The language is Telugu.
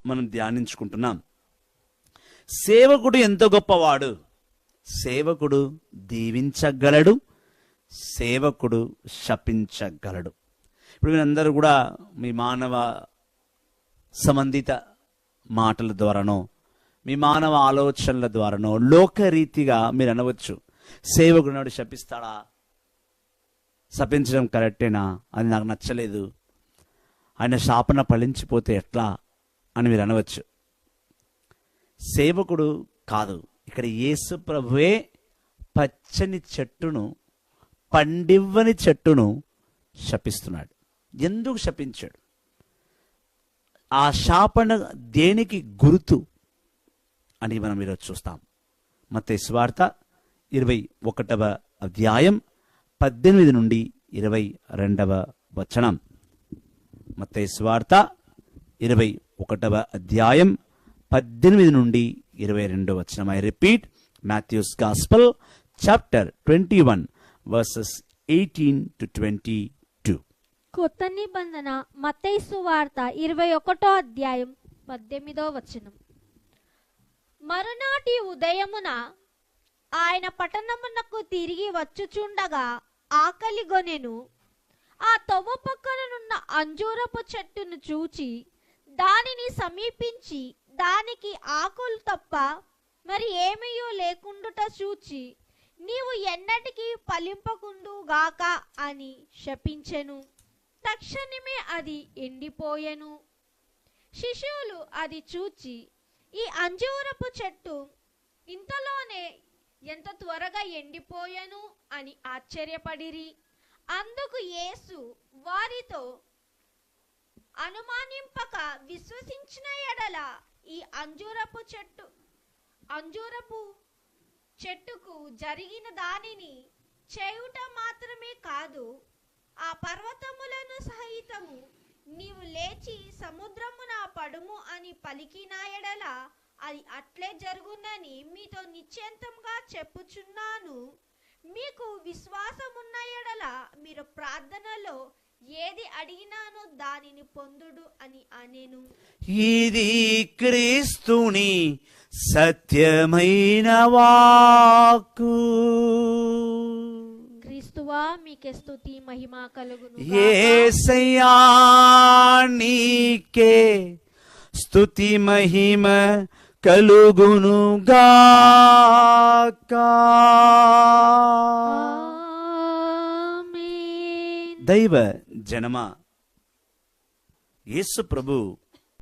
మనం ధ్యానించుకుంటున్నాం. సేవకుడు ఎంత గొప్పవాడు! సేవకుడు దీవించగలడు, సేవకుడు శపించగలడు. ఇప్పుడు మీరందరూ కూడా మీ మానవ సంబంధిత మాటల ద్వారానో, మీ మానవ ఆలోచనల ద్వారానో, లోకరీతిగా మీరు అనవచ్చు, సేవకుడు నాడు శపిస్తాడా, శపించడం కరెక్టేనా, అది నాకు నచ్చలేదు, ఆయన శాపన ఫలించిపోతే ఎట్లా అని మీరు అనవచ్చు. సేవకుడు కాదు, ఇక్కడ యేసు ప్రభువే పచ్చని చెట్టును, పండివ్వని చెట్టును శపిస్తున్నాడు. ఎందుకు శపించాడు? ఆ శాపన దేనికి గుర్తు అని మనం ఈరోజు చూస్తాం. మత్తయి సువార్త 21వ అధ్యాయం 18 నుండి 22వ వచనం. మత్తయి సువార్త 21వ అధ్యాయం 18 నుండి 22వ వచనం. I repeat, Matthew's gospel chapter 21 verses 18 to 22. కొత్త నిబంధన మత్తయి సువార్త 21వ అధ్యాయం 18వ వచనం. మరునాటి ఉదయమున ఆయన పట్టణమునకు తిరిగి వచ్చుచుండగా ఆకలిగొనెను. ఆ తొవ్వ పక్కననున్న అంజూరపు చెట్టును చూచి దానిని సమీపించి దానికి ఆకులు తప్ప మరి ఏమీయూ లేకుండుట చూచి, నీవు ఎన్నటికీ ఫలింపకుండుగాక అని శపించెను. తక్షణమే అది ఎండిపోయెను. శిష్యులు అది చూచి, ఈ అంజూరపు చెట్టు ఇంతలోనే ఎంత త్వరగా ఎండిపోయెను అని ఆశ్చర్యపడిరి. అందుకు యేసు వారితో, అనుమానింపక విశ్వసించిన ఎడల ఈ అంజూరపు చెట్టుకు జరిగిన దానిని చేయుట మాత్రమే కాదు, ఆ పర్వతములను సహితము నీవు లేచి సముద్రమున పడుము అని పలికిన ఎడల అది అట్లే జరుగునని మీతో నిశ్చయంగా చెప్పుచున్నాను. మీకు విశ్వాసమున్న ఎడల మీరు ప్రార్థనలో ఏది అడిగినానో దానిని పొందుడు అని అనెను. ఇది క్రీస్తుని సత్యమైన వాక్కు. క్రీస్తువా మీకే స్తుతి మహిమ కలుగును. యేసయ్యా నీకే స్తుతి మహిమ కలుగును గాక. దైవ జనమా, యేసు ప్రభు